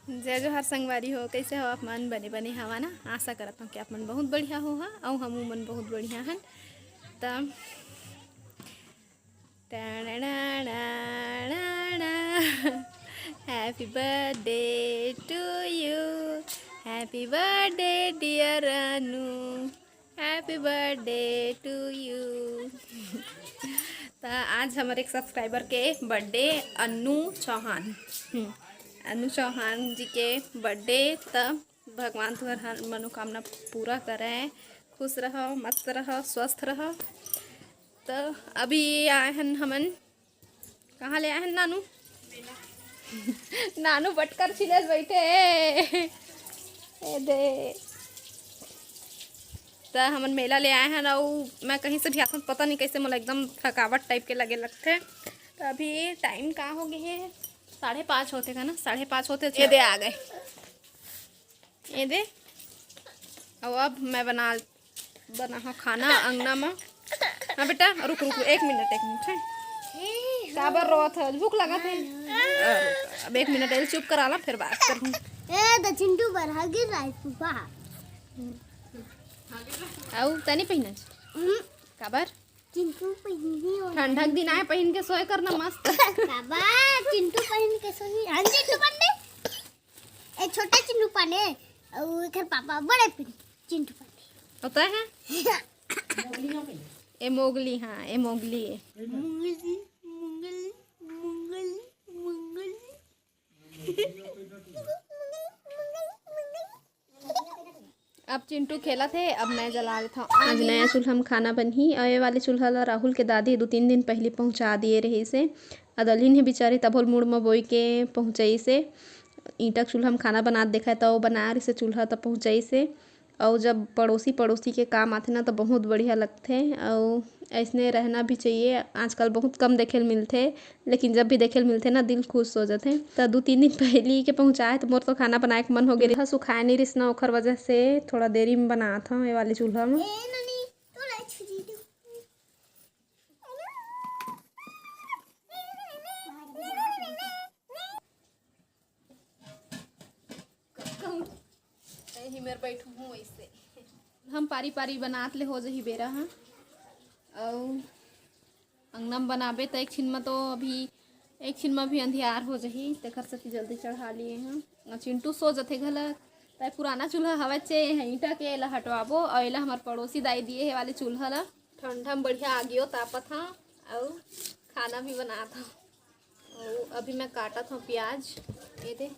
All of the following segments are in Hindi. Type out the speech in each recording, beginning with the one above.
जय जोहार संगवारी हो, कैसे हो आप मन? बने बने हवा ना। आशा करता हूँ कि आप मन बहुत बढ़िया हो और हम मन बहुत बढ़िया हन। तब happy birthday to you, happy birthday dear Anu, happy birthday to you. तो आज हमारे एक सब्सक्राइबर के बर्थडे अनु चौहान अनु चौहान जी के बर्थडे। तब भगवान तुम्हार हर मनोकामना पूरा करें, खुश रहो, मस्त रहो, स्वस्थ रहो। तो अभी आए हैं हमन, कहाँ ले आए हैं नानू? नानू बटकर छिले बैठे ए दे। तो हमन मेला ले आए हैं और मैं कहीं से भी आता पता नहीं कैसे मुझे एकदम थकावट टाइप के लगे लगते। तो अभी टाइम कहाँ हो गए है? 5:30 होते का ना, 5:30 होते। ये दे आ गए, ये दे। और अब मैं बना खाना अंगना में। हाँ बेटा रुक रुक, एक मिनट है। काबर रोत है? भूख लगा था। अब 1 मिनट चुप करा ला, फिर बात करूँ। चिंटू पर हगी राइस आउ तनी पहिना काबर चिंटू पहिनी ठंडक दिन आए पहन के सोए करना मस्त। काबर चिंटू पहन के सोई। हां चिंटू पांडे, ए छोटा चिंटू पांडे और इधर पापा बड़े चिंटू पांडे होता है। ए मोगली, हाँ ए मोगली है। मंगली मंगली मंगली मंगली। अब चिंटू खेला थे, अब मैं जला रहा था। आज नया चूल्हा में खाना बनी और ये वाले चूल्हा ला राहुल के दादी 2-3 दिन पहले पहुंचा दिए रही से। अदलहीन ही बेचारे तब मुड़ में बोई के पहुँचाई से। ईंटा चूल्हा में खाना बना देखा तो वो बना रही से चूल्हा तब पहुँचाई से। और जब पड़ोसी के काम आते ना तो बहुत बढ़िया लगते। और ऐसने रहना भी चाहिए। आजकल बहुत कम देखे मिलते, लेकिन जब भी देखे मिलते ना दिल खुश हो जाते। तो 2-3 दिन पहले के पहुँचाए तो मोर तो खाना बनाए के मन हो गया। सुखाए नहीं रिस ना, ओखर वजह से थोड़ा देरी में बना था ये वाले चूल्हा में। ही मेरे बैठू हूँ ऐसे। हम पारी पारी बनात ले हो जही बेरा। हाँ और अंगना में बनाबे तो एक छिन में तो अभी अंधियार हो जही, तेखर से जल्दी चढ़ा लिए हैं। चिंटू सो जथे घलक। तो पुराना चूल्हा हवा चे ईंटा के ला हटवाबो और एला हमार पड़ोसी दाई दिए है वाले चूल्हा ला। ठंडा में बढ़िया आगियो तापत था और खाना भी बना था। और अभी मैं काटा था प्याज, ये दे।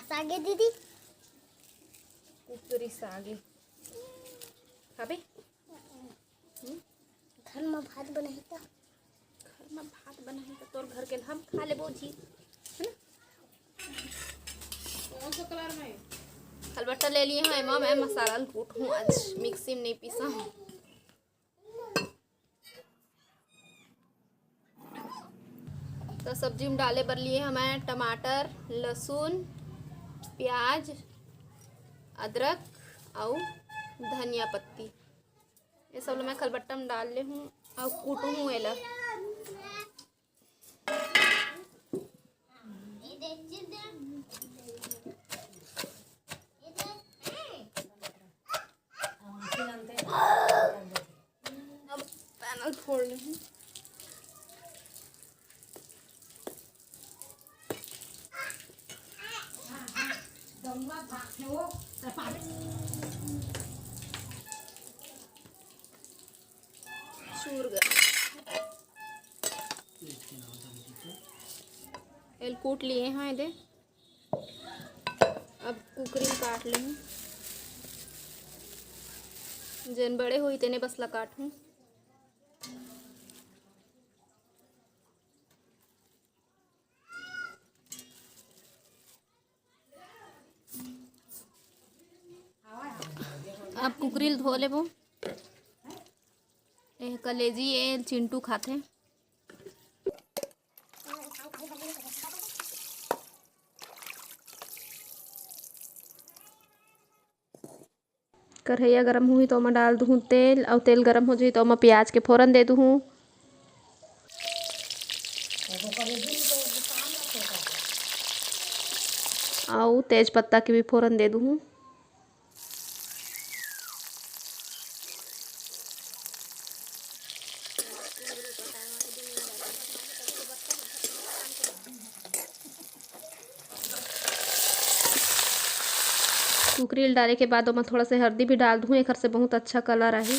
सागे दीदी कुकरी सागे खाबे। घर में भात बनाई तो तोर घर के हम खा ले बोझी है ना। कौन सा कलर में खलबट्टा ले लिए हैं। मैं मसाला कूट हूँ आज, मिक्सी में नहीं पीसा हूँ। तो सब्जी में डाले बर लिए हमें टमाटर, लहसुन, प्याज, अदरक और धनिया पत्ती। ये सब मैं खलबट्टा में डाल ले हूँ और कूटू हूँ। एला अब पैनल फोड़ ले हूँ। एल कूट लिए हैं इधे। अब कुकरी में काट ले हूँ। जन बड़े हुई तेने बसला काटूँ। अब कुकरी धो ले वो। कलेजी ये चिंटू खाते। कढ़ैया गरम हुई तो ओमा डाल दूँ तेल, और तेल गरम हो जाई तो ओमा प्याज के फोरन दे दूँ, और तेज पत्ता के भी फोरन दे दूँ। कुकरील डाले के बाद ओमा थोड़ा से हल्दी भी डाल दूँ, एकर से बहुत अच्छा कलर आही।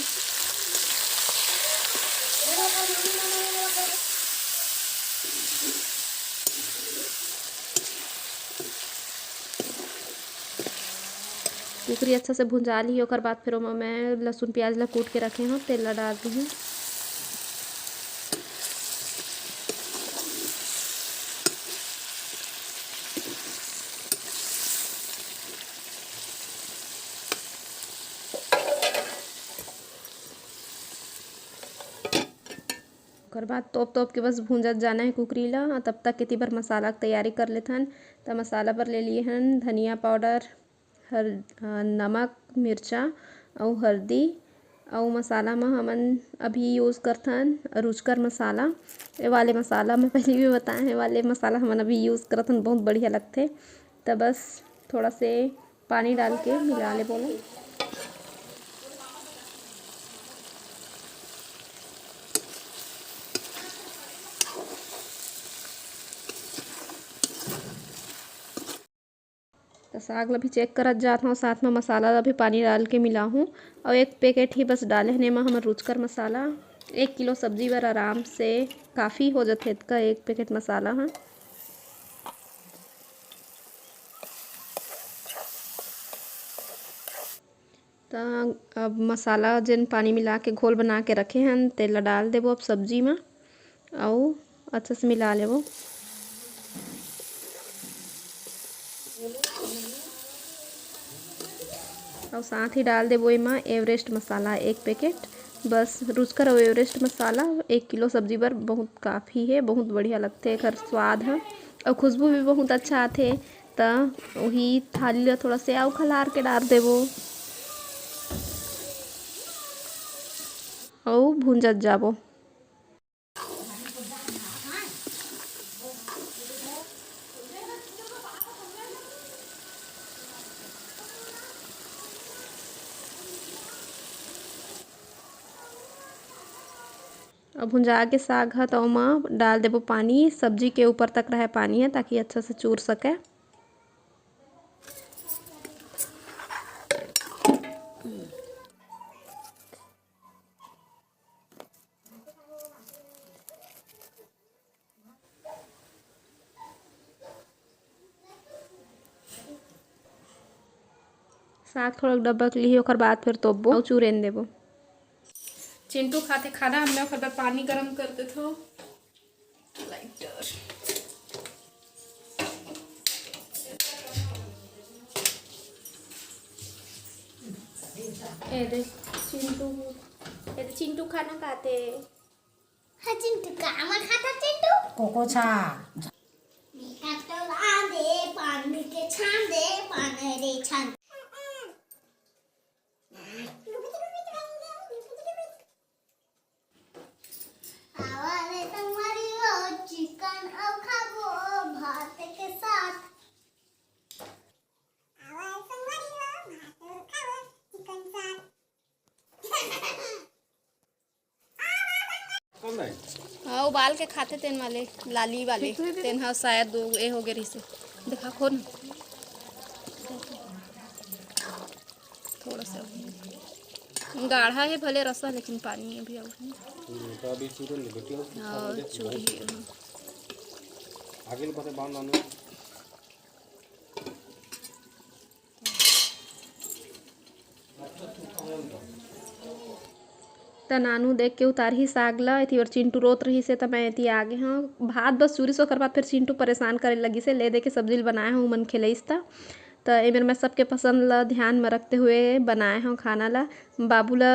कुकरी अच्छा से भुंजा ली, ओकर बाद फिर ओमा मैं लहसुन प्याज ला कूट के रखे हूँ, तेल ला डाल दूँ। ओकर बाद तोप के बस भूंजत जाना है कुकरी ला। तब तक केती बर मसाला के तैयारी कर लेथन। त मसाला बर ले लिए हन धनिया पाउडर, नमक, मिर्चा और हल्दी, और मसाला में हमन अभी यूज़ करथन रुचकर मसाला। ये वाले मसाला मैं पहले भी बताए हैं, वाले मसाला हमन अभी यूज़ करथन, बहुत बढ़िया लगथे। तो बस थोड़ा से पानी डाल के मिला ले बोलो। तो साग ला भी चेक करत जात हूँ, साथ में मसाला ला भी पानी डाल के मिला हूँ। और एक पैकेट ही बस डाले हने में हमर रुचकर मसाला। 1 किलो सब्जी बर आराम से काफ़ी हो जाथे इतका एक पैकेट मसाला ह। तो अब मसाला जिन पानी मिला के घोल बना के रखे हन तेल ला डाल देबो अब सब्जी में, और अच्छे से मिला लेबो। और साथ ही डाल देबो एमा एवरेस्ट मसाला 1 पैकेट। बस रुचकर और एवरेस्ट मसाला 1 किलो सब्जी बर बहुत काफ़ी है, बहुत बढ़िया लगथे एकर स्वाद ह, और खुशबू भी बहुत अच्छा आथे। त वही थाली ला थोड़ा से आउ खलार के डाल देबो, और भूंजत जाबो। अब भुंजा के साग ह तो ओमा डाल देबो पानी, सब्जी के ऊपर तक रहे पानी है ताकि अच्छा से चूर सके। साग थोड़ा डबक लिही, ओकर बाद फिर तोपबो और चूरेन देबो। चिंटू खाते खाना, मैं ओकर बर पानी गरम कर देथो लाइटर। ए चिंटू खाना खाते। हाँ चिंटू का आमर खाता चिंटू कोको छा मीठा तो आंधे पानी के छान दे पानी रे छान। आवाज़ तुम्हारी वो चिकन और खाबो भात के साथ। आवाज़ तुम्हारी वो भात और खाबो चिकन साथ। हाँ उबाल के खाते तेन वाले लाली वाले तेन हाँ शायद दो ए हो गए रही से दिखा खोन थोड़ा सा गाढ़ा है भले रसा, लेकिन पानी है भी तो अभी चूरन ले बेटी हाँ चूरी आगे पता बांध आने त नानू देख के उतारही साग ला। एथी और चिंटू रोत रही से त मैं एथी आगे हाँ भात बस चूरी सो कर बाद फिर चिंटू परेशान करे लगी से ले दे के सब्जी बनाए हूँ मन खिलईस था। तो एमेर मैं सबके पसंद ला ध्यान में रखते हुए बनाए हूँ खाना ला। बाबू ला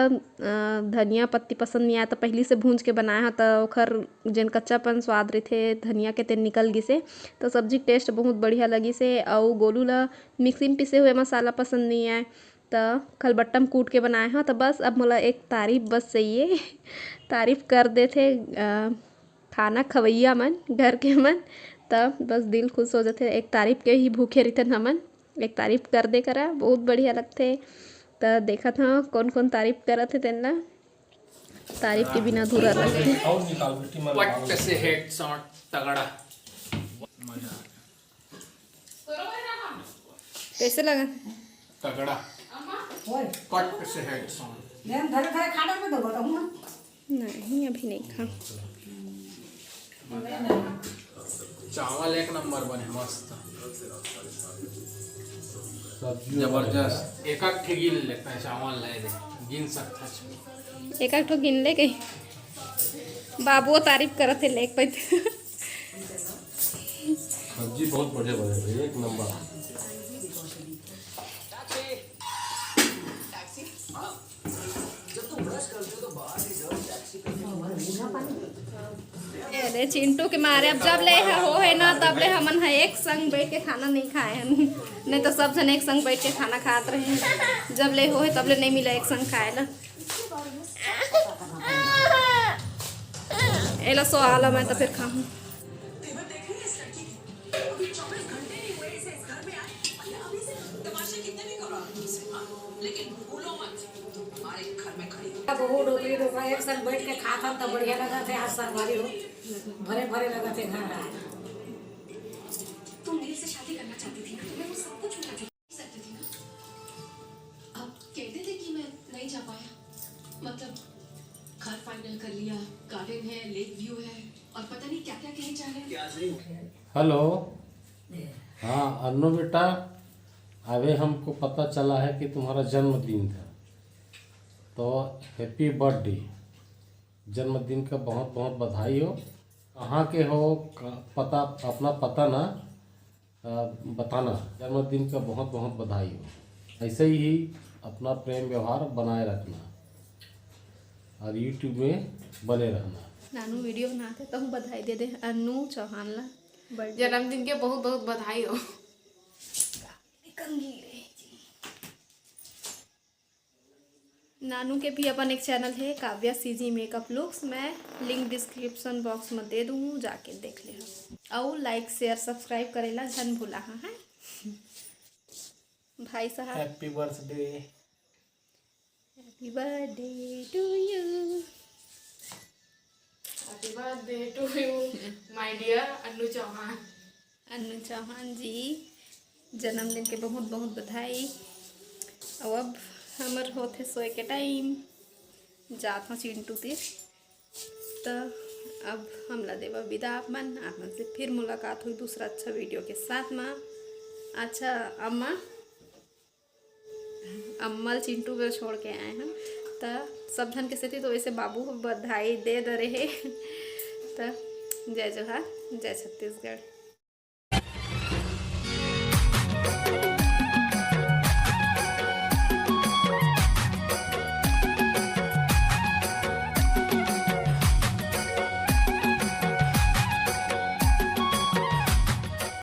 धनिया पत्ती पसंद नहीं आया तो पहली से भूंज के बनाए हूँ, तो ओखर जेन कच्चापन स्वाद रही धनिया के तेन निकल गई से, तो सब्जी टेस्ट बहुत बढ़िया लगी से। और गोलू ला मिक्सी में पिसे हुए मसाला पसंद नहीं आए, तो खलबट्टा में कूट के बनाए हैं। तो बस अब मोला एक तारीफ बस चाहिए, तारीफ कर देते खाना खवैया मन घर के मन, तब बस दिल खुश हो जाते। एक तारीफ के ही भूखे रहते हमन, एक तारीफ कर दे करा बहुत बढ़िया लगते। तो देखा था कौन कौन तारीफ करत थे तेना, तारीफ के बिना अधूरा लगते। और निकाल बेटी मैं पट से हेड शॉट तगड़ा। कैसे लगा? तगड़ा पट से हेड शॉट। नहीं अभी नहीं खा। चावल एक नंबर बने मस्त जबरदस्त। एक एक गिन लेता है चावल ले दे गिन सकता है। एक ठो गिन ले गई, बाबू तारीफ करत थे लेक पे। सब्जी बहुत बढ़िया बने भाई, एक नंबर। अरे चिंटू के मारे अब जब ले हो है ना तब ले हमन है एक संग बैठ के खाना नहीं खाए हैं, नहीं तो सब जन एक संग बैठ के खाना खात रहे हैं। जब ले हो है तब ले नहीं मिला एक संग खाए ला। एला सो आला मैं तो फिर खाऊं। बहू डोकरी डोकरा एक साथ बैठ के खाता तो बढ़िया लगा थे। आज सरकारी हो भरे भरे लगा थे घर आए। तुम मेरे से शादी करना चाहती थी ना, मैं वो सब कुछ छूटा सकती थी ना। अब कहते थे कि मैं नहीं जा पाया, मतलब घर फाइनल कर लिया, गार्डन है, लेक व्यू है और पता नहीं क्या क्या कहे जा रहे हैं। हेलो, हाँ अन्नू बेटा, अभी हमको पता चला है कि तुम्हारा जन्मदिन था, तो हैप्पी बर्थडे। जन्मदिन का बहुत बहुत बधाई हो। कहाँ के हो पता, अपना पता ना बताना। जन्मदिन का बहुत बहुत बधाई हो। ऐसे ही अपना प्रेम व्यवहार बनाए रखना और यूट्यूब में बने रहना। नानू वीडियो बनाते तो हम बधाई दे दे अन्नू चौहान ला जन्मदिन के बहुत बहुत बधाई हो। नानू के भी अपन एक चैनल है काव्या सीजी मेकअप लुक्स, मैं लिंक डिस्क्रिप्शन बॉक्स में दे दूँ, जाके देख ले। और लाइक शेयर सब्सक्राइब करेला झन भूला है भाई साहब। Happy birthday. Happy birthday to you. Happy birthday to you my dear Annu Chauhan. Annu Chauhan ji जन्मदिन के बहुत बहुत बधाई। और अब हमर होते सोए के टाइम जात हूँ चिंटू तीर, तो अब हमला देवा विदा। आप मन से फिर मुलाकात हुई दूसरा अच्छा वीडियो के साथ में। अच्छा अम्मा चिंटू को छोड़ के आए हैं, तो सब जन के साथी तो वैसे बाबू को बधाई दे रहे। तो जय जोहार, जय छत्तीसगढ़।